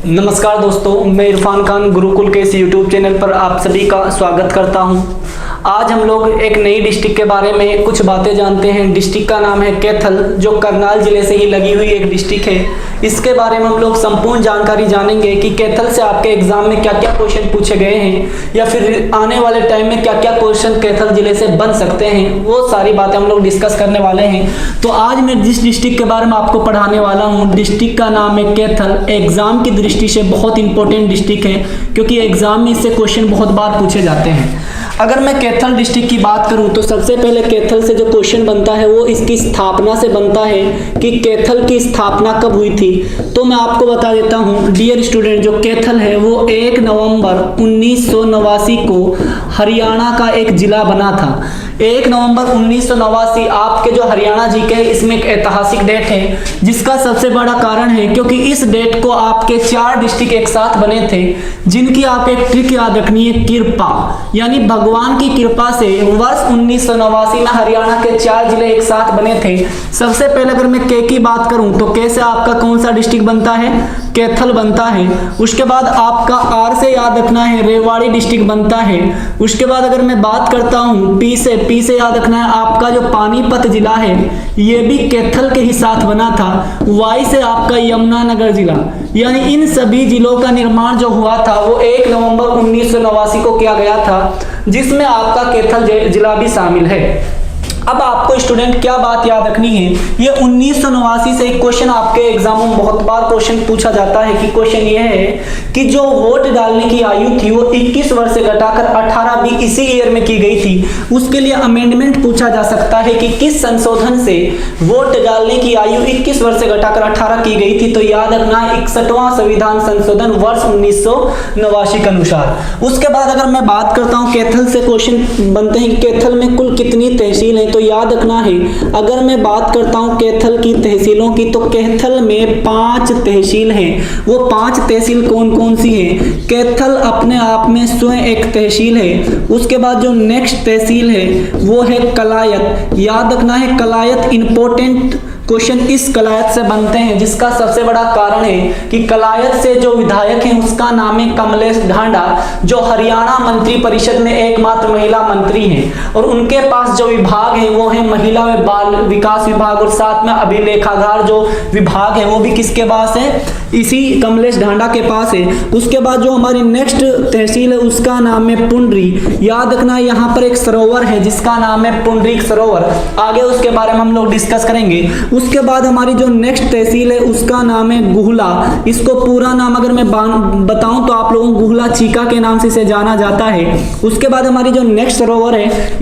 नमस्कार दोस्तों, मैं इरफान खान गुरुकुल के इस यूट्यूब चैनल पर आप सभी का स्वागत करता हूं। आज हम लोग एक नई डिस्ट्रिक्ट के बारे में कुछ बातें जानते हैं। डिस्ट्रिक्ट का नाम है कैथल, जो करनाल जिले से ही लगी हुई एक डिस्ट्रिक्ट है। इसके बारे में हम लोग संपूर्ण जानकारी जानेंगे कि कैथल से आपके एग्जाम में क्या क्या क्वेश्चन पूछे गए हैं या फिर आने वाले टाइम में क्या क्या क्वेश्चन कैथल जिले से बन सकते हैं, वो सारी बातें हम लोग डिस्कस करने वाले हैं। तो आज मैं जिस डिस्ट्रिक्ट के बारे में आपको पढ़ाने वाला हूँ, डिस्ट्रिक्ट का नाम है कैथल। एग्जाम की दृष्टि से बहुत इंपॉर्टेंट डिस्ट्रिक्ट है, क्योंकि एग्जाम में इससे क्वेश्चन बहुत बार पूछे जाते हैं। अगर मैं कैथल डिस्ट्रिक्ट की बात करूं तो सबसे पहले कैथल से जो क्वेश्चन बनता है वो इसकी स्थापना से बनता है कि कैथल की स्थापना कब हुई थी। तो मैं आपको बता देता हूं डियर स्टूडेंट, जो कैथल है वो 1 नवंबर 1989 को हरियाणा का एक जिला बना था। 1 नवंबर 1989 आपके जो हरियाणा जी के, इसमें एक ऐतिहासिक डेट है, जिसका सबसे बड़ा कारण है क्योंकि इस डेट को आपके 4 डिस्ट्रिक्ट एक साथ बने थे, जिनकी आप एक ट्रिक याद रखनी है, कृपा, यानी भगवान की कृपा से वर्ष 1989 में हरियाणा के 4 जिले एक साथ बने थे। सबसे पहले अगर मैं के की बात करूं तो के से आपका कौन सा डिस्ट्रिक्ट बनता है, कैथल बनता है। उसके बाद आपका आर से याद रखना है, रेवाड़ी डिस्ट्रिक्ट बनता है। उसके बाद अगर मैं बात करता हूं पी से याद रखना है आपका जो पानीपत जिला है, ये भी कैथल के ही साथ बना था। वाई से आपका यमुनानगर जिला, यानी इन सभी जिलों का निर्माण जो हुआ था वो 1 नवंबर 1989 को किया गया था, जिसमें आपका कैथल जिला भी शामिल है। अब आपको स्टूडेंट क्या बात याद रखनी है, ये 1989 से एक क्वेश्चन आपके एग्जामों में बहुत बार क्वेश्चन पूछा जाता है कि क्वेश्चन ये है कि जो वोट डालने की आयु थी वो 21 वर्ष से घटाकर 18 भी इसी ईयर में की गई थी। उसके लिए अमेंडमेंट पूछा जा सकता है कि किस संशोधन से वोट डालने की आयु 21 वर्ष से घटाकर 18 की गई थी। तो याद रखना है 61वां संविधान संशोधन वर्ष 1989 के अनुसार। उसके बाद अगर मैं बात करता हूँ कैथल से क्वेश्चन बनते हैं कि कैथल में कुल कितनी तहसील है, तो याद रखना है अगर मैं बात करता हूं कैथल की तहसीलों की, तो कैथल में 5 तहसील हैं। वो 5 तहसील कौन कौन सी है? कैथल अपने आप में स्वयं एक तहसील है। उसके बाद जो नेक्स्ट तहसील है वो है कलायत। याद रखना है कलायत इंपॉर्टेंट क्वेश्चन इस कलायत से बनते हैं, जिसका सबसे बड़ा कारण है कि कलायत से जो विधायक हैं उसका नाम है कमलेश ढांडा, जो हरियाणा मंत्री परिषद में एकमात्र महिला मंत्री हैं। और उनके पास जो विभाग है वो है महिला व बाल विकास विभाग, और साथ में अभिलेखागार जो विभाग है वो भी किसके पास है? इसी कमलेश ढांडा के पास है। उसके बाद जो हमारी नेक्स्ट तहसील है उसका नाम है पुंडरी। याद रखना यहाँ पर एक सरोवर है जिसका नाम है पुंडरीक सरोवर। आगे उसके बारे में हम लोग डिस्कस करेंगे। उसके बाद हमारी जो नेक्स्ट तहसील है उसका नाम है गुहला। इसको पूरा नाम अगर मैं बताऊं तो आप लोगों को गुहला चीका के नाम से इसे जाना जाता है। उसके बाद हमारी जो नेक्स्ट सरोवर है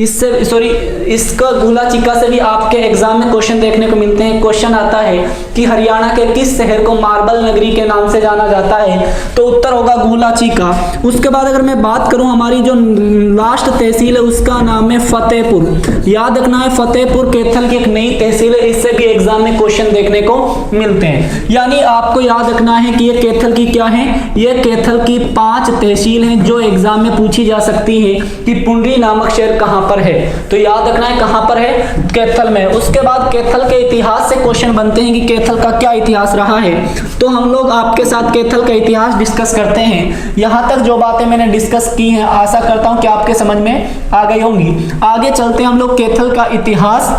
इसका गुहला चीका से भी आपके एग्जाम में क्वेश्चन देखने को मिलते हैं। क्वेश्चन आता है कि हरियाणा के किस शहर को मार्बल नगरी के नाम से जाना जाता है, तो उत्तर होगा गुहला चीका। उसके बाद अगर मैं बात करूं हमारी जो लास्ट तहसील है उसका नाम है फतेहपुर। याद रखना है फतेहपुर कैथल की एक नई तहसील है, इससे भी एग्जाम में क्वेश्चन देखने को मिलते हैं। यानी आपको याद रखना है कि ये कैथल की क्या है, ये कैथल की 5 तहसील हैं जो एग्जाम में पूछी जा सकती है कि पुंडरी नामक शहर कहां पर है। तो याद रखना है कहां पर है, कैथल में। उसके बाद कैथल के इतिहास से क्वेश्चन बनते हैं कि कैथल का क्या इतिहास रहा है। तो हम लोग आपके साथ कैथल का इतिहास डिस्कस करते हैं। यहां तक जो बातें मैंने डिस्कस की हैं आशा करता हूं कि आपके समझ में आ गई होंगी। आगे चलते हैं हम लोग कैथल का इतिहास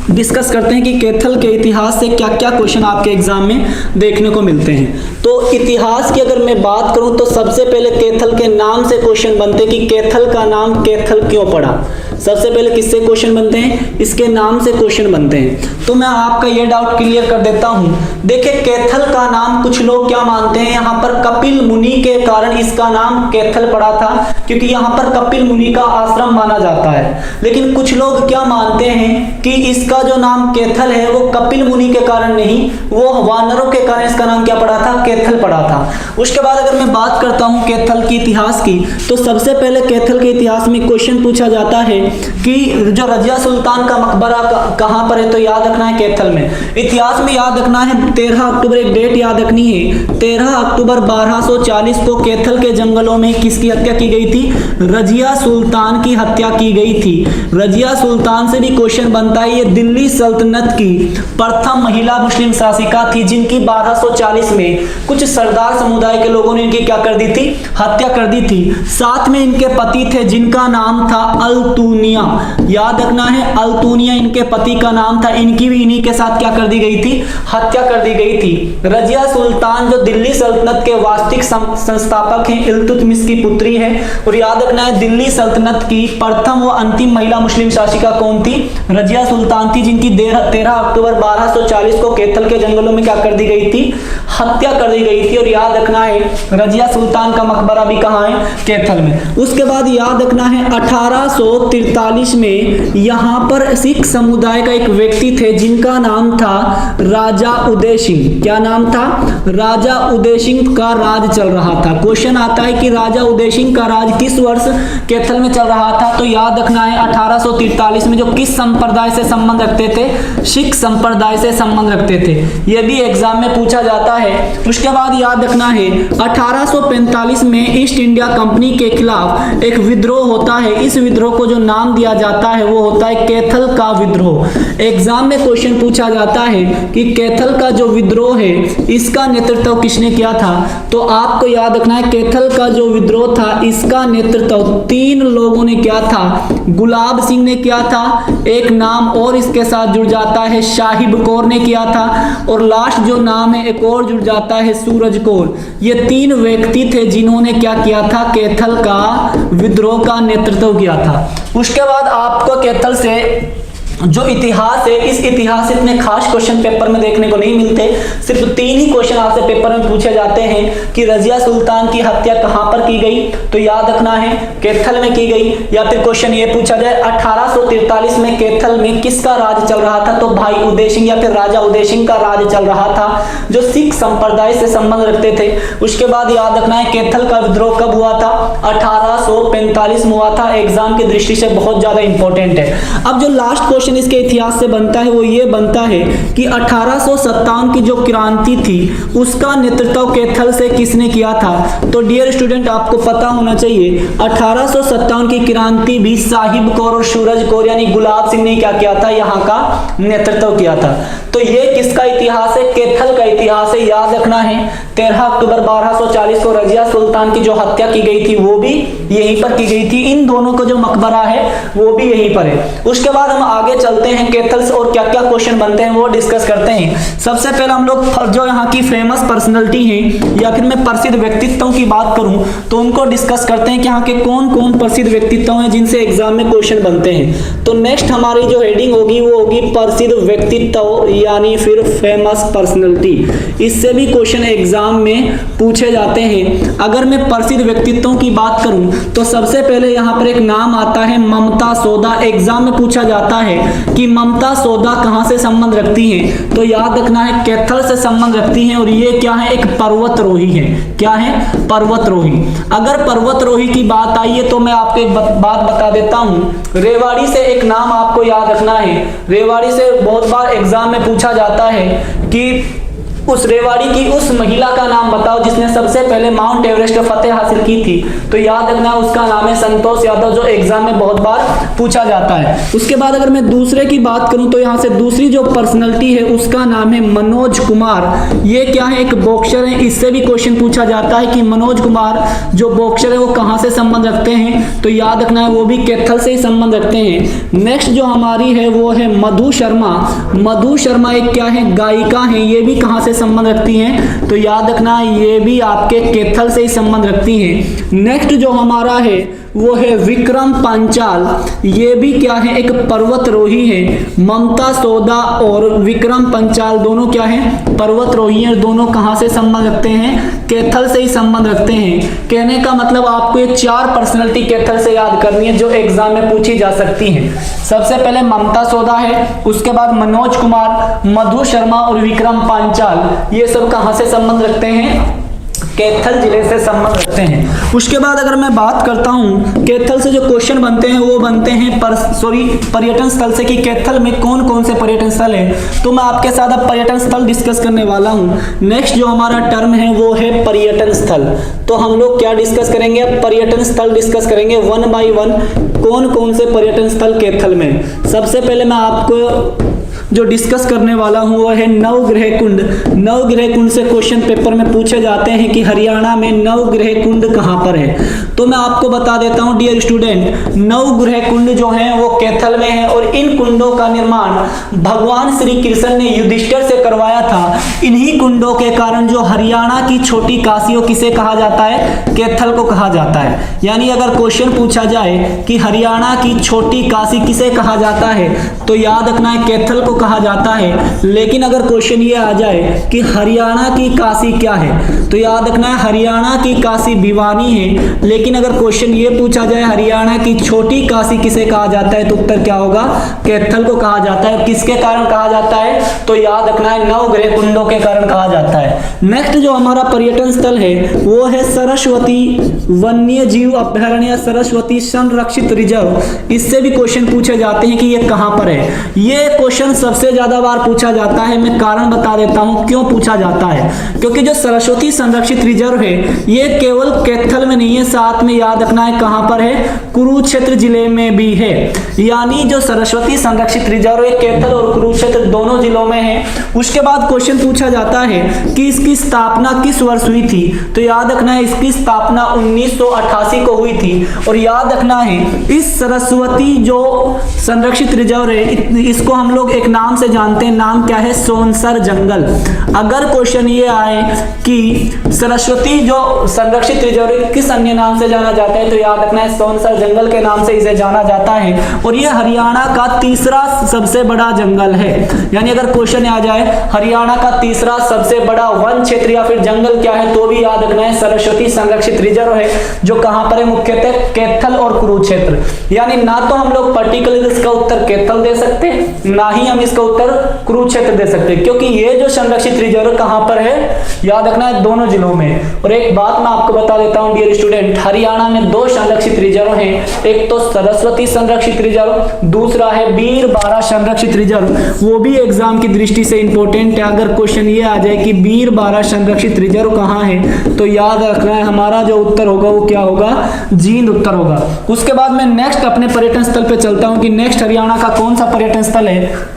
डिस्कस करते हैं कि कैथल के इतिहास से क्या क्या क्वेश्चन आपके एग्जाम में देखने को मिलते हैं। तो इतिहास की अगर मैं बात करूं तो सबसे पहले कैथल के नाम से क्वेश्चन बनते हैं कि कैथल का नाम कैथल क्यों पड़ा। सबसे पहले किससे क्वेश्चन बनते हैं? इसके नाम से क्वेश्चन बनते हैं। तो मैं आपका यह डाउट क्लियर कर देता हूं। देखिए कैथल का नाम कुछ लोग क्या मानते हैं, यहाँ पर कपिल मुनि के कारण इसका नाम कैथल पड़ा था, क्योंकि यहाँ पर कपिल मुनि का आश्रम माना जाता है। लेकिन कुछ लोग क्या मानते हैं कि इसका जो नाम कैथल है वो कपिल मुनि के कारण नहीं, वो वानरों के कारण इसका नाम क्या पड़ा था, कैथल पड़ा था। उसके बाद अगर मैं बात करता हूं कैथल के इतिहास की, तो सबसे पहले कैथल के इतिहास में क्वेश्चन पूछा जाता है कि जो रजिया सुल्तान का मकबरा कहाँ पर है, तो याद रखना है कैथल में। इतिहास में याद रखना है 13 अक्टूबर, एक डेट याद रखनी है, 13 अक्टूबर 1240 को कैथल के जंगलों में किसकी हत्या की गई थी? रजिया सुल्तान की हत्या की गई थी। रजिया सुल्तान से भी क्वेश्चन बनता है। ये दिल्ली सल्तनत की प्रथम महिला मुस्लिम शासिका थी, जिनकी 1240 में कुछ सरदार समुदाय के लोगों ने इनकी क्या कर दी थी? हत्या कर दी थी। साथ में इनके पति थे जिनका नाम था अल्तुनिया, याद रखना है अल्तुनिया इनके पति का नाम था। इनकी भी इन्हीं के साथ क्या कर दी गई थी? हत्या कर दी गई थी। रजिया सुल्तान जो दिल्ली सल्तनत के वास्तविक संस्थापक हैं, इल्तुतमिश की पुत्री है। और याद रखना है दिल्ली सल्तनत की प्रथम व अंतिम महिला मुस्लिम शासिका कौन थी? रजिया सुल्तान थी, जिनकी 13 अक्टूबर 1240 को कैथल के जंगलों में क्या कर दी गई थी? हत्या कर दी गई थी। और याद रखना है रजिया सुल्तान का मकबरा भी कहाँ है? कैथल में। उसके बाद याद रखना है 1843 में यहाँ पर सिख समुदाय का एक व्यक्ति थे जिनका नाम था राजा उदय सिंह। क्या नाम था? राजा उदय सिंह का राज चल रहा था। क्वेश्चन आता है कि राजा उदय सिंह का राज किस वर्ष कैथल में चल रहा था? तो याद रखना है 1843 में। जो किस संप्रदाय से संबंध रखते थे? सिख संप्रदाय से संबंध रखते थे। यह भी एग्जाम में पूछा जाता है। उसके बाद याद रखना है 1845 में ईस्ट इंडिया कंपनी के खिलाफ एक विद्रोह होता है। इस विद्रोह को जो नाम दिया जाता है वो होता है कैथल का विद्रोह। एग्जाम में क्वेश्चन पूछा जाता है कि कैथल का जो विद्रोह है इसका नेतृत्व किसने किया था? तो आपको याद रखना है कैथल का जो विद्रोह था इसका नेतृत्व 3 लोगों ने किया था। गुलाब सिंह ने किया था, एक नाम और इसके साथ जुड़ जाता है साहिब कौर ने किया था, और लास्ट जो नाम है एक और जुड़ जाता है सूरज कौर। ये 3 व्यक्ति थे जिन्होंने क्या किया था? कैथल का विद्रोह का नेतृत्व किया था। उसके बाद आपको कैथल से जो इतिहास है, इस इतिहास से इतने खास क्वेश्चन पेपर में देखने को नहीं मिलते। सिर्फ 3 ही क्वेश्चन आपसे पेपर में पूछे जाते हैं कि रजिया सुल्तान की हत्या कहां पर की गई? तो याद रखना है कैथल में की गई। या फिर क्वेश्चन ये पूछा जाए 1843 में कैथल में किसका राज चल रहा था? तो भाई उदय सिंह या फिर राजा उदय सिंह का राज चल रहा था, जो सिख संप्रदाय से संबंध रखते थे। उसके बाद याद रखना है कैथल का विद्रोह कब हुआ था? 1845 में हुआ था। एग्जाम की दृष्टि से बहुत ज्यादा इंपॉर्टेंट है। अब जो लास्ट क्वेश्चन इसके इतिहास से बनता है वो ये बनता है कि 1857 की जो क्रांति थी उसका नेतृत्व कैथल से किसने किया था? तो डियर स्टूडेंट आपको पता होना चाहिए 1857 की क्रांति भी साहिब कौर और सूरज कौर यानी गुलाब सिंह ने क्या किया था? यहाँ का नेतृत्व किया था। तो ये किसका इतिहास है? कैथल का इतिहास है। याद रखना है 13 अक्टूबर 1240 को रजिया सुल्तान की जो हत्या की गई थी वो भी यहीं पर की गई थी। इन दोनों का जो मकबरा है वो भी यहीं पर है। उसके बाद हम आगे चलते हैं कैथल से और क्या क्या क्वेश्चन बनते हैं वो डिस्कस करते हैं। सबसे पहले हम लोग जो यहाँ की फेमस पर्सनैलिटी हैं या फिर मैं प्रसिद्ध व्यक्तित्वों की बात करूं तो उनको डिस्कस करते हैं कि यहाँ के कौन कौन प्रसिद्ध व्यक्तित्व हैं जिनसे एग्जाम में क्वेश्चन बनते हैं। तो नेक्स्ट हमारी जो हेडिंग होगी वो होगी प्रसिद्ध व्यक्तित्व यानी फिर फेमस पर्सनैलिटी। इससे भी क्वेश्चन एग्जाम में पूछे जाते हैं। अगर मैं प्रसिद्ध व्यक्तित्वों की बात करूं तो सबसे पहले यहाँ पर एक नाम आता है ममता सौदा। एग्जाम में पूछा जाता है कि ममता सौदा कहां से संबंध रखती हैं? तो याद रखना है कैथल से संबंध रखती हैं। और ये क्या है? एक पर्वतरोही है। क्या है? पर्वतरोही। अगर पर्वतरोही की बात आई है तो मैं आपको एक बात बता देता हूं। रेवाड़ी से एक नाम आपको याद रखना है। रेवाड़ी से बहुत बार एग्जाम में पूछा जाता है कि उस रेवाड़ी की उस महिला का नाम बताओ जिसने सबसे पहले माउंट एवरेस्ट फतेह हासिल की थी। तो याद रखना उसका नाम है संतोष यादव, जो एग्जाम में बहुत बार पूछा जाता है। उसके बाद अगर मैं दूसरे की बात करूं तो यहाँ से दूसरी जो पर्सनैलिटी है उसका नाम है मनोज कुमार। ये क्या है? एक बॉक्सर है। इससे भी क्वेश्चन पूछा जाता है कि मनोज कुमार जो बॉक्सर है वो कहाँ से संबंध रखते हैं? तो याद रखना है वो भी कैथल से ही संबंध रखते हैं। नेक्स्ट जो हमारी है वो है मधु शर्मा। मधु शर्मा एक क्या है? गायिका है। ये भी कहाँ से संबंध रखती हैं? तो याद रखना ये भी आपके कैथल से ही संबंध रखती हैं। नेक्स्ट जो हमारा है वो है विक्रम पांचाल। ये भी क्या है? एक पर्वतरोही है। ममता सौदा और विक्रम पंचाल दोनों क्या है? पर्वतरोही हैं। दोनों कहां से संबंध रखते हैं? कैथल से ही संबंध रखते हैं। कहने का मतलब आपको ये 4 पर्सनैलिटी कैथल से याद करनी है जो एग्जाम में पूछी जा सकती हैं। सबसे पहले ममता सौदा है, उसके बाद मनोज कुमार, मधु शर्मा और विक्रम पांचाल। ये सब कहां से संबंध रखते हैं? कैथल जिले से संबंध रखते हैं। उसके बाद अगर मैं बात करता हूँ कैथल से जो क्वेश्चन बनते हैं वो बनते हैं पर्यटन स्थल से, कि कैथल में कौन कौन से पर्यटन स्थल है। तो मैं आपके साथ अब पर्यटन स्थल डिस्कस करने वाला हूँ। नेक्स्ट जो हमारा टर्म है वो है पर्यटन स्थल। तो हम लोग क्या डिस्कस करेंगे, पर्यटन स्थल डिस्कस करेंगे वन बाय वन, कौन कौन से पर्यटन स्थल कैथल में। सबसे पहले मैं आपको जो डिस्कस करने वाला हूँ वो है नवग्रह कुंड। नवग्रह कुंड से क्वेश्चन पेपर में पूछे जाते हैं कि हरियाणा में नवग्रह कुंड कहाँ पर है। तो मैं आपको बता देता हूँ डियर स्टूडेंट, नवग्रह कुंड जो है वो कैथल में है और इन कुंडों का निर्माण भगवान श्री कृष्ण ने युधिष्ठिर से करवाया था। इन्हीं कुंडों के कारण जो हरियाणा की छोटी काशी किसे कहा जाता है, कैथल को कहा जाता है। यानी अगर क्वेश्चन पूछा जाए कि हरियाणा की छोटी काशी किसे कहा जाता है तो याद रखना है कैथल को कहा जाता है। लेकिन अगर क्वेश्चन ये आ जाए कि हरियाणा की काशी क्या है तो याद रखना है हरियाणा की काशी भिवानी है। लेकिन अगर क्वेश्चन ये पूछा जाए हरियाणा की छोटी काशी किसे कहा जाता है तो उत्तर क्या होगा, कैथल को कहा जाता है। किसके कारण कहा जाता है तो याद रखना है नवग्रह कुंडों के कारण कहा जाता है। नेक्स्ट जो हमारा पर्यटन स्थल है वो है सरस्वती वन्य जीव अभयारण्य, सरस्वती संरक्षित रिजर्व। इससे भी क्वेश्चन पूछे जाते हैं कि ये कहां पर है। ये क्वेश्चन सबसे ज्यादा बार पूछा जाता है। मैं कारण बता देता हूं क्यों पूछा जाता है, क्योंकि जो सरस्वती संरक्षित रिजर्व है ये केवल कैथल में नहीं है, साथ में याद रखना है कहां पर है, कुरुक्षेत्र जिले में भी है। यानी जो सरस्वती संरक्षित रिजर्व है कैथल और कुरुक्षेत्र दोनों जिलों में है। उसके बाद क्वेश्चन पूछा जाता है कि इसकी स्थापना किस वर्ष हुई थी। तो याद रखना है इसकी स्थापना 1988 को हुई थी। और याद रखना है इस सरस्वती जो संरक्षित रिजर्व है इसको हम लोग एक नाम से जानते हैं, नाम क्या है, सोनसर जंगल। अगर क्वेश्चन ये आए कि सरस्वती जो संरक्षित रिजर्व किस अन्य नाम से जाना जाता है तो याद रखना है सोनसर जंगल के नाम से इसे जाना जाता है। और ये हरियाणा का तीसरा सबसे बड़ा जंगल है। यानी अगर क्वेश्चन आ जाए हरियाणा का तीसरा सबसे बड़ा वन क्षेत्र या फिर जंगल क्या है तो भी याद रखना है सरस्वती संरक्षित रिजर्व है, जो कहां पर है, मुख्यतः कैथल और कुरुक्षेत्र। यानी ना तो हम लोग पर्टिकुलर इसका उत्तर कैथल दे सकते हैं ना ही हम इसका उत्तर कुरुक्षेत्र दे सकते हैं, क्योंकि ये जो संरक्षित रिजर्व कहां पर है याद रखना है दोनों जिलों में। और एक बात मैं आपको बता देता हूं डियर स्टूडेंट, हरियाणा में दो संरक्षित रिजर्व हैं, एक तो सरस्वती संरक्षित रिजर्व, दूसरा है बीरबारा संरक्षित रिजर्व। वो भी एग्जाम की दृष्टि से इंपॉर्टेंट है। अगर क्वेश्चन ये आ जाए कि बीरबारा संरक्षित रिजर्व कहां है तो याद रखना है हमारा जो उत्तर होगा वो क्या होगा, जींद उत्तर होगा। उसके बाद मैं नेक्स्ट अपने पर्यटन स्थल पे चलता हूं कि नेक्स्ट हरियाणा का कौन सा पर्यटन स्थल है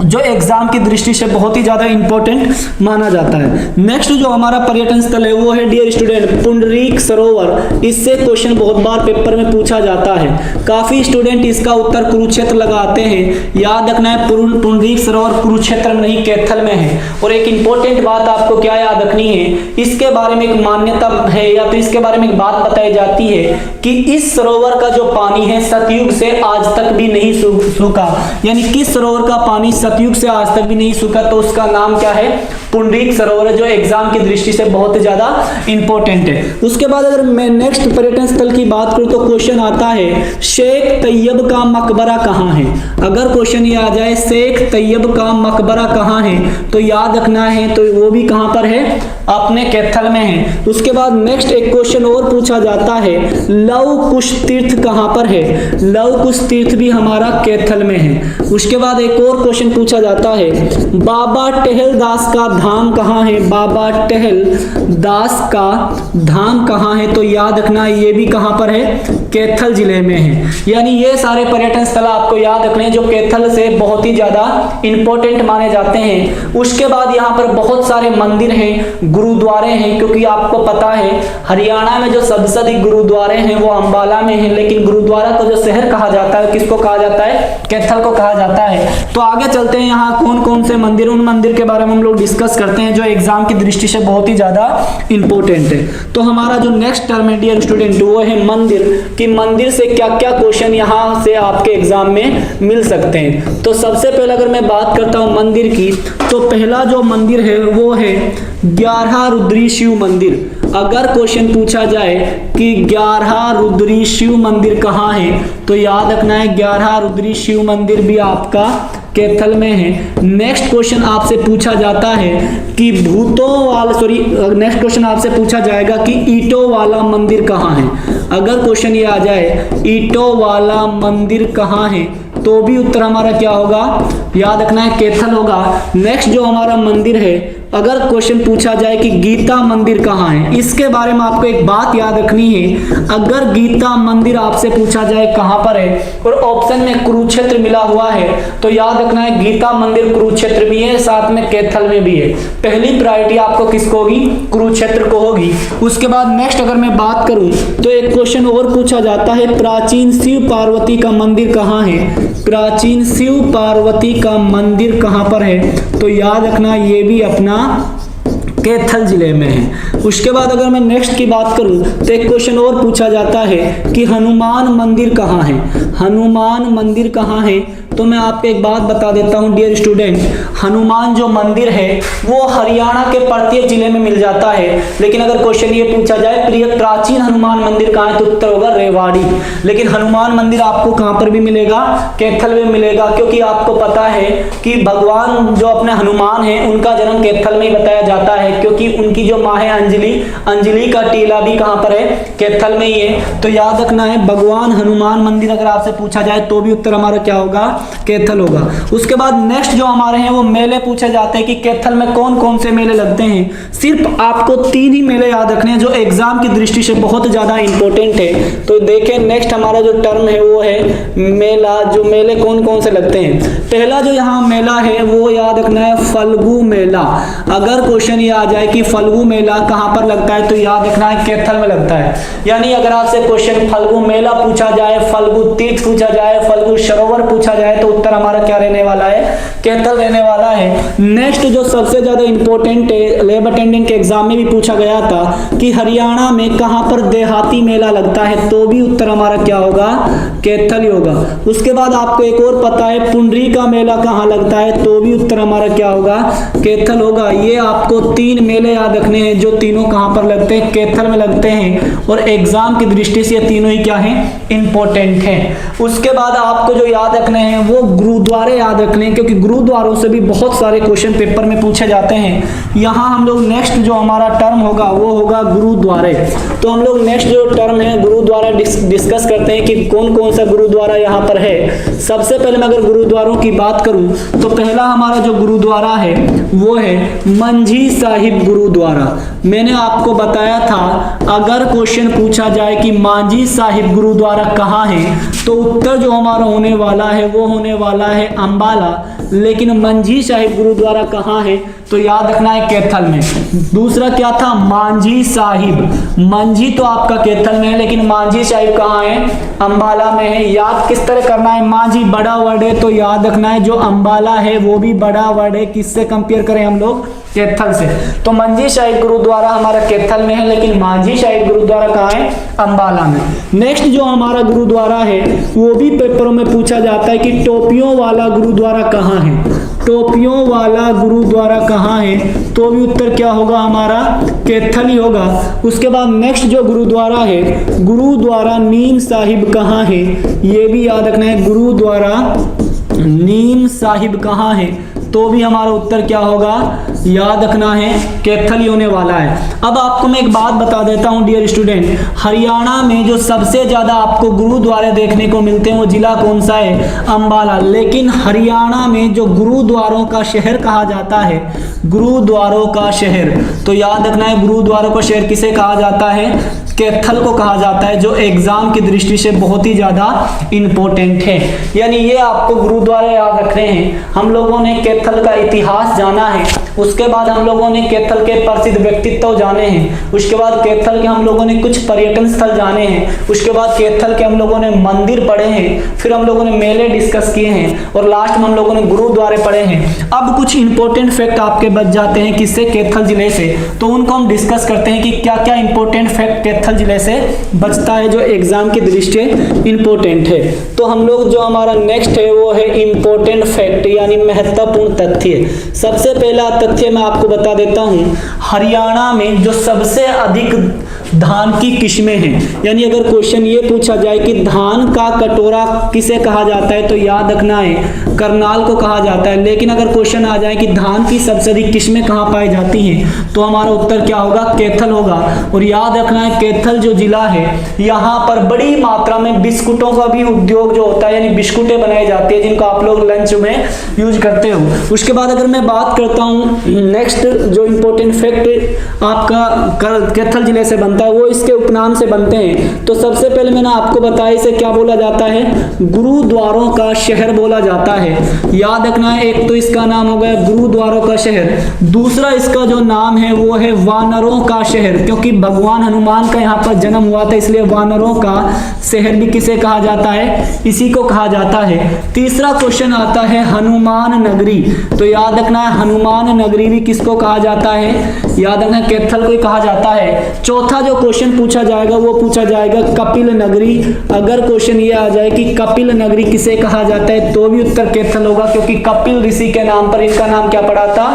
जो एग्जाम की दृष्टि से बहुत ही ज्यादा इंपॉर्टेंट माना जाता है। नेक्स्ट जो हमारा पर्यटन स्थल है वो है डियर स्टूडेंट पुंडरीक सरोवर। इससे क्वेश्चन बहुत बार पेपर में पूछा जाता है। काफी स्टूडेंट इसका उत्तर कुरुक्षेत्र लगाते हैं। याद रखना है पुंडरीक सरोवर कुरुक्षेत्र में नहीं कैथल में है। और एक इंपॉर्टेंट बात आपको क्या याद रखनी है, इसके बारे में एक मान्यता है या फिर इसके बारे में एक बात बताई जाती है कि इस सरोवर का जो पानी है सतयुग से आज तक भी नहीं सूखा। यानी किस सरोवर का पानी सतयुग से आज तक भी नहीं सूखा तो उसका नाम क्या है, पुंडरीक सरोवर, जो एग्जाम की दृष्टि से बहुत ज्यादा इंपॉर्टेंट है। उसके बाद अगर मैं नेक्स्ट पर्यटन स्थल की बात करूं तो क्वेश्चन आता है शेख तैयब का मकबरा कहां है। अगर क्वेश्चन ये आ जाए शेख तैयब का मकबरा कहां है तो याद रखना है तो वो भी कहां पर है, अपने कैथल में है। उसके बाद नेक्स्ट एक क्वेश्चन और पूछा जाता है लव कुश तीर्थ कहां पर है। लव कुश तीर्थ भी हमारा कैथल में है। उसके बाद एक और क्वेश्चन पूछा जाता है बाबा टहल दास का धाम कहाँ है। बाबा टहल दास का धाम कहाँ है तो याद रखना ये भी कहाँ पर है, कैथल जिले में है। यानी ये सारे पर्यटन स्थल आपको याद रखने जो कैथल से बहुत ही ज्यादा इंपॉर्टेंट माने जाते हैं। उसके बाद यहाँ पर बहुत सारे मंदिर हैं, गुरुद्वारे हैं, क्योंकि आपको पता है हरियाणा में जो सबसे अधिक गुरुद्वारे हैं वो अंबाला में है, लेकिन गुरुद्वारा को जो शहर कहा जाता है किसको कहा जाता है, कैथल को कहा जाता है। तो आगे चलते हैं, यहाँ कौन कौन से मंदिर, उन मंदिर के बारे में हम लोग डिस्कस करते हैं जो एग्जाम की दृष्टि से बहुत ही ज्यादा इंपॉर्टेंट है। तो हमारा जो नेक्स्ट टर्म है डियर स्टूडेंट वो है मंदिर, कि मंदिर से क्या क्या क्वेश्चन यहाँ से आपके एग्जाम में मिल सकते हैं। तो सबसे पहले अगर मैं बात करता हूँ मंदिर की, तो पहला जो मंदिर है वो है 11 रुद्री शिव मंदिर। अगर क्वेश्चन पूछा जाए कि 11 रुद्री शिव मंदिर कहाँ है, तो याद रखना है 11 रुद्री शिव मंदिर भी आपका कैथल में है। नेक्स्ट क्वेश्चन आपसे पूछा जाता है कि नेक्स्ट क्वेश्चन आपसे पूछा जाएगा कि ईंटों वाला मंदिर कहाँ है। अगर क्वेश्चन ये आ जाए ईंटों वाला मंदिर कहाँ है, तो भी उत्तर हमारा क्या होगा, याद रखना है कैथल होगा। नेक्स्ट जो हमारा मंदिर है, अगर क्वेश्चन पूछा जाए कि गीता मंदिर कहाँ है, इसके बारे में आपको एक बात याद रखनी है। अगर गीता मंदिर आपसे पूछा जाए कहाँ पर है और ऑप्शन में कुरुक्षेत्र मिला हुआ है, तो याद रखना है गीता मंदिर कुरुक्षेत्र भी है, साथ में कैथल में भी है। पहली प्रायोरिटी आपको किसको होगी, कुरुक्षेत्र को होगी। उसके बाद नेक्स्ट अगर मैं बात करूं तो एक क्वेश्चन और पूछा जाता है, प्राचीन शिव पार्वती का मंदिर कहाँ है। प्राचीन शिव पार्वती का मंदिर कहाँ पर है, तो याद रखना ये भी अपना कैथल जिले में है। उसके बाद अगर मैं नेक्स्ट की बात करूं तो एक क्वेश्चन और पूछा जाता है कि हनुमान मंदिर कहाँ है। हनुमान मंदिर कहाँ है, तो मैं आपको एक बात बता देता हूं डियर स्टूडेंट, हनुमान जो मंदिर है वो हरियाणा के प्रत्येक जिले में मिल जाता है। लेकिन अगर क्वेश्चन ये पूछा जाए प्राचीन हनुमान मंदिर कहाँ है, तो उत्तर होगा रेवाड़ी। लेकिन हनुमान मंदिर आपको कहाँ पर भी मिलेगा, कैथल में मिलेगा, क्योंकि आपको पता है कि भगवान जो अपने हनुमान है उनका जन्म कैथल में ही बताया जाता है, क्योंकि उनकी जो माँ है अंजलि का टीला भी कहाँ पर है, कैथल में ही है। तो याद रखना है भगवान हनुमान मंदिर अगर आपसे पूछा जाए तो भी उत्तर हमारा क्या होगा, कैथल होगा। उसके बाद नेक्स्ट जो हमारे हैं वो मेले पूछे जाते हैं कि कैथल में कौन कौन से मेले लगते हैं। सिर्फ आपको 3 ही मेले याद रखने हैं जो एग्जाम की दृष्टि से बहुत ज्यादा इंपॉर्टेंट है। तो देखें नेक्स्ट हमारा जो टर्म है वो है मेला। जो मेले कौन कौन से लगते हैं, पहला जो यहाँ मेला है वो याद रखना है फल्गु मेला। अगर क्वेश्चन ये आ जाए कि फल्गु मेला कहाँ पर लगता है, तो याद रखना है कैथल में लगता है। यानी अगर आपसे क्वेश्चन फल्गु मेला पूछा जाए, फल्गु तीर्थ पूछा जाए, फल्गु सरोवर पूछा जाए, तो उत्तर हमारा क्या रहने वाला है, कैथल रहने वाला है। नेक्स्ट जो सबसे ज्यादा इंपॉर्टेंट है, लेब अटेंडेंट के एग्जाम में भी पूछा गया था कि हरियाणा में कहां पर देहाती मेला लगता है, तो भी उत्तर हमारा क्या होगा, कैथल ही होगा। उसके बाद आपको एक और पता है पुंडरी का मेला कहां लगता है, तो भी उत्तर हमारा क्या होगा, कैथल होगा। ये आपको 3 मेले याद रखने हैं जो तीनों कहां पर लगते हैं, कैथल में लगते हैं, और एग्जाम की दृष्टि से ये तीनों ही क्या है, इंपॉर्टेंट है। उसके बाद आपको जो याद रखने हैं वो गुरुद्वारे याद रखने हैं, क्योंकि गुरुद्वारों से भी बहुत सारे क्वेश्चन पेपर में पूछे जाते हैं। यहाँ हम लोग नेक्स्ट जो हमारा टर्म होगा वो होगा गुरुद्वारे। तो हम लोग नेक्स्ट जो टर्म है गुरुद्वारा डिस्कस करते हैं कि कौन कौन सा गुरुद्वारा यहाँ पर है। सबसे पहले मैं अगर गुरुद्वारों की बात करूं तो पहला हमारा जो गुरुद्वारा है वो है मंझी साहिब गुरुद्वारा। मैंने आपको बताया था अगर क्वेश्चन पूछा जाए कि मांझी साहिब गुरुद्वारा कहाँ है, तो उत्तर जो हमारा होने वाला है वो होने वाला है अंबाला। लेकिन मंझी साहिब गुरुद्वारा कहाँ है, तो याद रखना है कैथल में। दूसरा क्या था, मांझी साहिब। मंझी तो आपका कैथल में है, लेकिन मांझी साहिब कहाँ है, अंबाला में है। याद किस तरह करना है, मांझी बड़ा वर्ड है तो याद रखना है जो अंबाला है वो भी बड़ा वर्ड है। किससे कंपेयर करें हम लोग, कैथल से। तो मंझी साहिब गुरुद्वारा हमारा कैथल में है, लेकिन मांझी साहिब गुरुद्वारा कहाँ है, अंबाला में। नेक्स्ट जो हमारा गुरुद्वारा है वो भी पेपरों में पूछा जाता है कि टोपियों वाला गुरुद्वारा कहाँ है। टोपियों वाला गुरुद्वारा कहाँ है, तो भी उत्तर क्या होगा हमारा, कैथल ही होगा। उसके बाद नेक्स्ट जो गुरुद्वारा है, गुरुद्वारा नीम साहिब कहाँ है, ये भी याद रखना है। गुरुद्वारा नीम साहिब कहाँ है, तो भी हमारा उत्तर क्या होगा, याद रखना है कैथल ही होने वाला है। अब आपको मैं एक बात बता देता हूं डियर स्टूडेंट, हरियाणा में जो सबसे ज्यादा आपको गुरुद्वारे देखने को मिलते हैं वो जिला कौन सा है, अंबाला। लेकिन हरियाणा में जो गुरुद्वारों का शहर कहा जाता है, गुरुद्वारों का शहर, तो याद रखना है गुरुद्वारों का शहर किसे कहा जाता है, कैथल को कहा जाता है, जो एग्जाम की दृष्टि से बहुत ही ज्यादा इंपॉर्टेंट है। यानी ये आपको गुरुद्वारे याद रखने हैं। हम लोगों ने कैथल का इतिहास जाना है, उसके बाद हम लोगों ने कैथल के प्रसिद्ध व्यक्तित्व जाने हैं, उसके बाद कैथल के हम लोगों ने कुछ पर्यटन स्थल जाने हैं, उसके बाद कैथल के हम लोगों ने मंदिर पढ़े हैं, फिर हम लोगों ने मेले डिस्कस किए हैं, और लास्ट में हम लोगों ने गुरुद्वारे पढ़े हैं। अब कुछ इंपॉर्टेंट फैक्ट आपके बच जाते हैं किससे, कैथल जिले से। तो उनको हम डिस्कस करते हैं कि क्या क्या इंपॉर्टेंट फैक्ट कैथल जिले से बचता है, जो एग्जाम की दृष्टि से इंपॉर्टेंट है। तो हम लोग जो हमारा नेक्स्ट है वो है इंपॉर्टेंट फैक्ट यानी महत्वपूर्ण तथ्य। सबसे पहला तथ्य मैं आपको बता देता हूं, हरियाणा में जो सबसे अधिक धान की किस्में हैं, यानी अगर क्वेश्चन ये पूछा जाए कि धान का कटोरा किसे कहा जाता है तो याद रखना है करनाल को कहा जाता है। लेकिन अगर क्वेश्चन आ जाए कि धान की सबसे अधिक किस्में कहाँ पाई जाती हैं तो हमारा उत्तर क्या होगा, कैथल होगा। और याद रखना है कैथल जो जिला है यहाँ पर बड़ी मात्रा में बिस्कुटों का भी उद्योग जो होता है, यानी बिस्कुटें बनाई जाती है जिनको आप लोग लंच में यूज करते हो। उसके बाद अगर मैं बात करता हूँ नेक्स्ट जो इंपॉर्टेंट फैक्ट आपका कैथल जिले से बनता है वो इसके उपनाम से बनते हैं। तो सबसे पहले मैंने आपको बताया इसे क्या बोला जाता है, गुरुद्वारों का शहर बोला जाता है। याद रखना है, एक तो इसका नाम हो गया गुरुद्वारों का शहर, दूसरा इसका जो नाम है वो है वानरों का शहर, क्योंकि भगवान हनुमान का यहाँ पर जन्म हुआ था इसलिए वानरों का शहर भी किसे कहा जाता है, इसी को कहा जाता है। तीसरा क्वेश्चन आता है हनुमान नगरी, तो याद रखना है हनुमान नगरी भी किसको कहा जाता है, याद रखना कैथल को ही कहा जाता है। चौथा जो क्वेश्चन पूछा जाएगा वो पूछा जाएगा कपिल नगरी। अगर क्वेश्चन ये आ जाए कि कपिल नगरी किसे कहा जाता है तो भी उत्तर कैथल होगा, क्योंकि कपिल ऋषि के नाम पर इनका नाम क्या पड़ा था,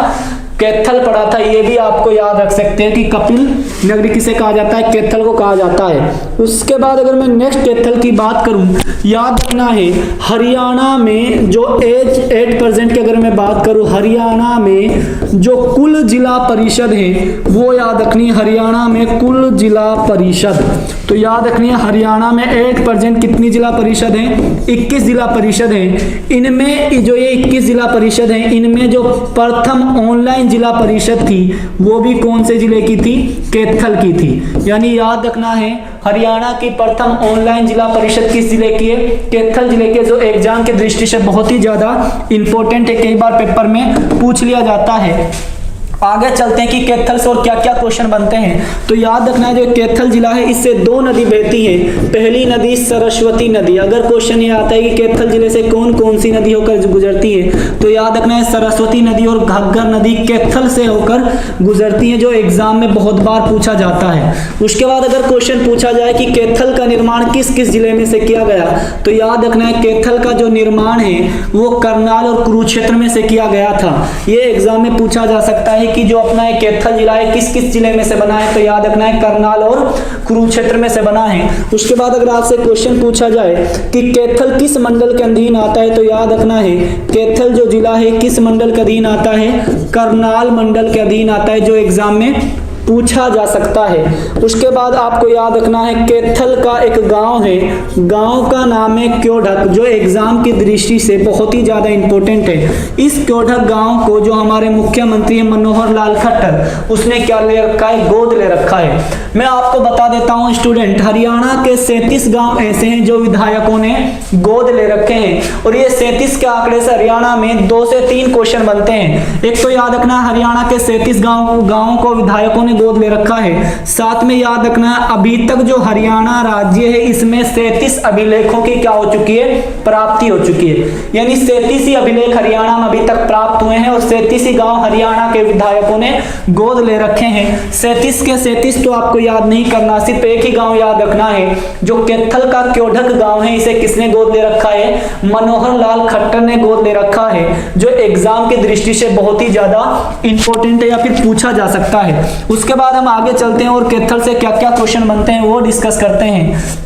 कैथल पड़ा था। ये भी आपको याद रख सकते हैं कि कपिल नगरी किसे कहा जाता है, कैथल को कहा जाता है। उसके बाद अगर मैं नेक्स्ट कैथल की बात करूं, याद रखना है हरियाणा में जो 8% की अगर मैं बात करूं, हरियाणा में जो कुल जिला परिषद है वो याद रखनी है, हरियाणा में कुल जिला परिषद। तो याद रखनी है हरियाणा में 8% कितनी जिला परिषद है, 21 जिला परिषद है। इनमें जो ये 21 जिला परिषद है इनमें जो प्रथम ऑनलाइन जिला परिषद थी वो भी कौन से जिले की थी, कैथल की थी। यानी याद रखना है हरियाणा की प्रथम ऑनलाइन जिला परिषद किस जिले की है, कैथल जिले के, जो एग्जाम की दृष्टि से बहुत ही ज्यादा इंपॉर्टेंट है, कई बार पेपर में पूछ लिया जाता है। आगे चलते हैं कि कैथल से और क्या क्या क्वेश्चन बनते हैं। तो याद रखना है जो कैथल जिला है इससे 2 नदी बहती है। पहली नदी सरस्वती नदी, अगर क्वेश्चन ये आता है कि कैथल जिले से कौन कौन सी नदी होकर गुजरती है तो याद रखना है सरस्वती नदी और घग्गर नदी कैथल से होकर गुजरती है, जो एग्जाम में बहुत बार पूछा जाता है। उसके बाद अगर क्वेश्चन पूछा जाए कि कैथल का निर्माण किस किस जिले में से किया गया तो याद रखना है कैथल का जो निर्माण है वो करनाल और कुरुक्षेत्र में से किया गया था। ये एग्जाम में पूछा जा सकता है कि जो अपना कैथल जिला है किस किस जिले में से बना है तो याद रखना है करनाल और कुरुक्षेत्र में से बना है। उसके बाद अगर आपसे क्वेश्चन पूछा जाए कि कैथल किस मंडल के अधीन आता है तो याद रखना है कैथल जो जिला है किस मंडल के अधीन आता है, करनाल मंडल के अधीन आता है, जो एग्जाम में पूछा जा सकता है। उसके बाद आपको याद रखना है कैथल का एक गांव है, गांव का नाम है क्योढक, जो एग्जाम की दृष्टि से बहुत ही ज्यादा इंपॉर्टेंट है। इस क्योढक गांव को जो हमारे मुख्यमंत्री मनोहर लाल खट्टर उसने क्या ले रखा है, गोद ले रखा है। मैं आपको बता देता हूं स्टूडेंट, हरियाणा के 37 गांव ऐसे हैं जो विधायकों ने गोद ले रखे हैं और ये 37 के आंकड़े से हरियाणा में 2 से 3 क्वेश्चन बनते हैं। एक तो याद रखना हरियाणा के 37 गांवों को विधायकों ने गोद ले रखा है। साथ में याद रखना है अभी तक जो हरियाणा राज्य है इसमें 37 अभिलेखों की क्या हो चुकी है, प्राप्ति हो चुकी है। यानी 37 ही अभिलेख हरियाणा में अभी तक प्राप्त हुए हैं और 37 ही गांव हरियाणा के विधायकों ने गोद ले रखे हैं। 37 के 37 तो आपको याद नहीं करना, सिर्फ एक ही गांव याद रखना है जो कैथल का क्योढक गांव है, इसे किसने गोद ले रखा है, मनोहर लाल खट्टर ने गोद ले रखा है, जो एग्जाम की दृष्टि से बहुत ही ज्यादा इंपॉर्टेंट है या फिर पूछा जा सकता है। उसके बाद हम आगे चलते हैं और कैथल से क्या क्या क्वेश्चन बनते हैं वो डिस्कस करते हैं।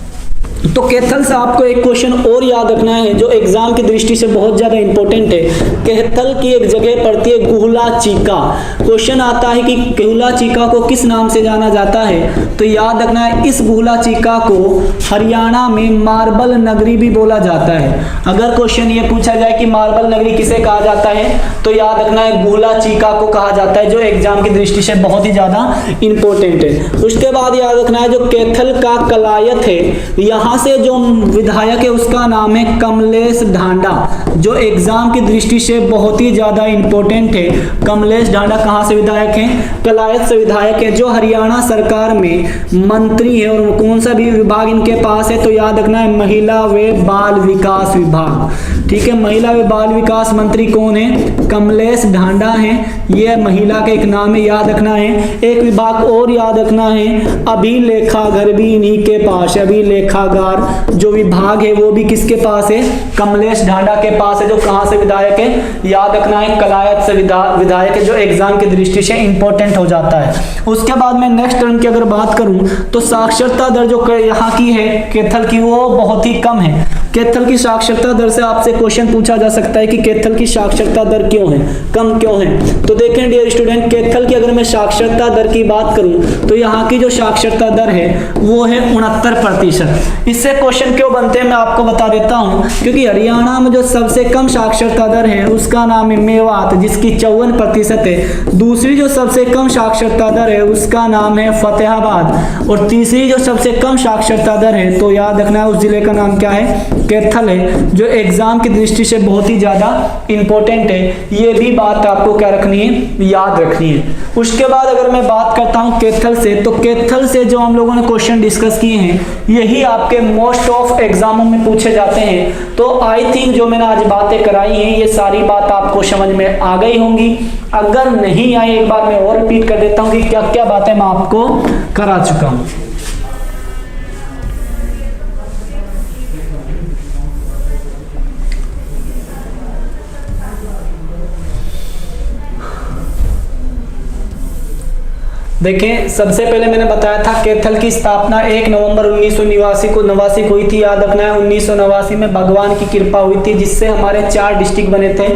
तो कैथल से आपको एक क्वेश्चन और याद रखना है जो एग्जाम की दृष्टि से बहुत ज्यादा इंपॉर्टेंट है। कैथल की एक जगह पड़ती है गुहला चीका। क्वेश्चन आता है कि गुहला चीका को किस नाम से जाना जाता है तो याद रखना है इस गुहला चीका को हरियाणा में मार्बल नगरी भी बोला जाता है। अगर क्वेश्चन ये पूछा जाए कि मार्बल नगरी किसे कहा जाता है तो याद रखना है गुहला चीका को कहा जाता है, जो एग्जाम की दृष्टि से बहुत ही ज्यादा इंपॉर्टेंट है। उसके बाद याद रखना है जो कैथल का कलायत है, यहाँ से जो विधायक है उसका नाम है कमलेश ढांडा, जो एग्जाम की दृष्टि से बहुत ही ज्यादा इंपॉर्टेंट है। कमलेश ढांडा कहां से विधायक हैं, कलायत से विधायक है, जो हरियाणा सरकार में मंत्री है। और कौन सा भी विभाग इनके पास है तो याद रखना है महिला व बाल विकास विभाग। ठीक है। महिला व बाल विकास मंत्री कौन है? कमलेश ढांडा हैं, ये महिला का एक नाम है, याद रखना है। एक विभाग और याद रखना है, अभिलेखागार भी इन्हीं के पास है। अभिलेखागार जो विभाग है वो भी किसके पास है? कमलेश ढांडा के पास है, जो कहां से विधायक है? याद रखना है, कलायत से विधायक है, जो एग्जाम की दृष्टि से इंपॉर्टेंट हो जाता है। उसके बाद मैं नेक्स्ट टर्म की अगर बात करूं तो साक्षरता दर जो यहाँ की है कैथल की, वो बहुत ही कम है। कैथल की साक्षरता दर से आपसे क्वेश्चन पूछा जा सकता है कि कैथल की साक्षरता दर क्यों है, कम क्यों है? तो देखें डियर स्टूडेंट, कैथल की अगर मैं साक्षरता दर की बात करूं तो यहाँ की जो साक्षरता दर है वो है 69%। इससे क्वेश्चन क्यों बनते हैं मैं आपको बता देता हूं, क्योंकि हरियाणा में जो सबसे कम साक्षरता दर है उसका नाम है मेवात, जिसकी 54% है। दूसरी जो सबसे कम साक्षरता दर है उसका नाम है फतेहाबाद, और तीसरी जो सबसे कम साक्षरता दर है तो याद रखना है उस जिले का नाम क्या है? कैथल है, जो एग्जाम की दृष्टि से बहुत ही ज्यादा इंपॉर्टेंट है। ये भी बात आपको क्या रखनी है? याद रखनी है। उसके बाद अगर मैं बात करता हूं कैथल से, तो कैथल से जो हम लोगों ने क्वेश्चन डिस्कस किए हैं यही आपके मोस्ट ऑफ एग्जामों में पूछे जाते हैं। तो आई थिंक जो मैंने आज बातें कराई हैं ये सारी बात आपको समझ में आ गई होंगी। अगर नहीं आई, एक बार मैं और रिपीट कर देता हूं कि क्या क्या बातें मैं आपको करा चुका हूं। देखें, सबसे पहले मैंने बताया था कैथल की स्थापना 1 नवंबर 1989 को हुई थी। याद रखना है 1989 में भगवान की कृपा हुई थी, जिससे हमारे 4 डिस्ट्रिक्ट बने थे,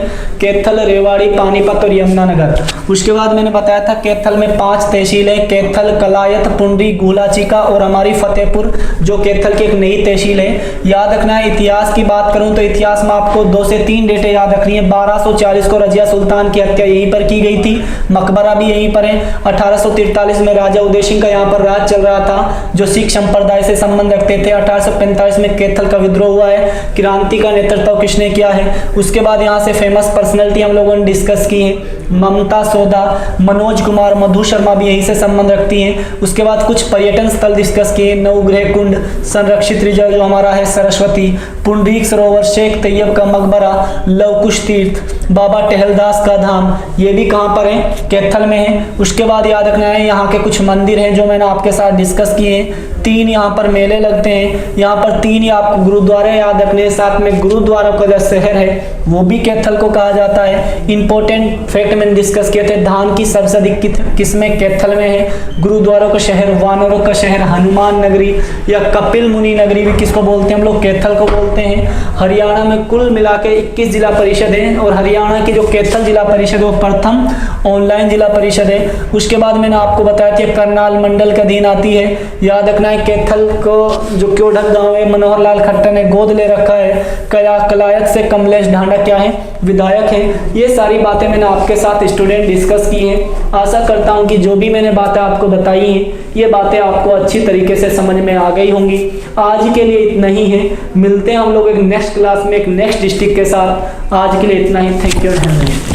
कैथल, रेवाड़ी, पानीपत और यमुनानगर। उसके बाद मैंने बताया था कैथल में 5 तहसीलें, कैथल, कलायत, पुंडी, गुलाचिका और हमारी फतेहपुर जो कैथल की एक नई तहसील है। याद रखना है इतिहास की बात करूं तो इतिहास में आपको 2 से 3 डेटें याद रखनी है। 1240 को रजिया सुल्तान की हत्या यहीं पर की गई थी, मकबरा भी यहीं पर है। 1843 में राजा उदय सिंह का यहाँ पर राज चल रहा था, जो सिख संप्रदाय से संबंध रखते थे। 1845 में कैथल का विद्रोह हुआ है। क्रांति का नेतृत्व किसने किया है? उसके बाद यहाँ से फेमस पर्सनैलिटी हम लोगों ने डिस्कस की है, ममता सोदा, मनोज कुमार, मधु शर्मा भी यहीं से संबंध रखती हैं। उसके बाद कुछ पर्यटन स्थल डिस्कस किए, नवग्रह कुंड, संरक्षित रिजर्व जो हमारा है सरस्वती, पुंडरीक सरोवर, शेख तैयब का मकबरा, लवकुश तीर्थ, बाबा टहलदास का धाम, ये भी कहाँ पर है? कैथल में है। उसके बाद याद रखना है यहाँ के कुछ मंदिर हैं जो मैंने आपके साथ डिस्कस किए हैं। 3 यहाँ पर मेले लगते हैं, यहाँ पर 3 ही आपको गुरुद्वारे याद रखने हैं। साथ में गुरुद्वारों का जो शहर है वो भी कैथल को कहा जाता है। इंपॉर्टेंट फैक्ट मैंने डिस्कस किए थे, धान की सबसे अधिक किस्में कैथल में है। गुरुद्वारों का शहर, वानरों का शहर, हनुमान नगरी या कपिल मुनि नगरी भी किसको बोलते हैं हम लोग? कैथल को बोलते हैं। हरियाणा में कुल मिला के 21 जिला परिषद है, और हरियाणा की जो कैथल जिला परिषद है वो प्रथम ऑनलाइन जिला परिषद है। उसके बाद मैंने आपको बताया था करनाल मंडल के अधीन आती है। याद रखना है कैथल को जो क्योडक गांव है मनोहर लाल खट्टर ने गोद ले रखा है। कलायत से कमलेश ढांडा क्या है? विधायक है। ये सारी बातें मैंने आपके साथ स्टूडेंट डिस्कस की हैं। आशा करता हूं कि जो भी मैंने बातें आपको बताई हैं ये बातें आपको अच्छी तरीके से समझ में आ गई होंगी। आज के लिए इतना ही है, मिलते हैं हम लोग एक नेक्स्ट क्लास में एक नेक्स्ट डिस्ट्रिक्ट के साथ। आज के लिए इतना ही, थैंक यू।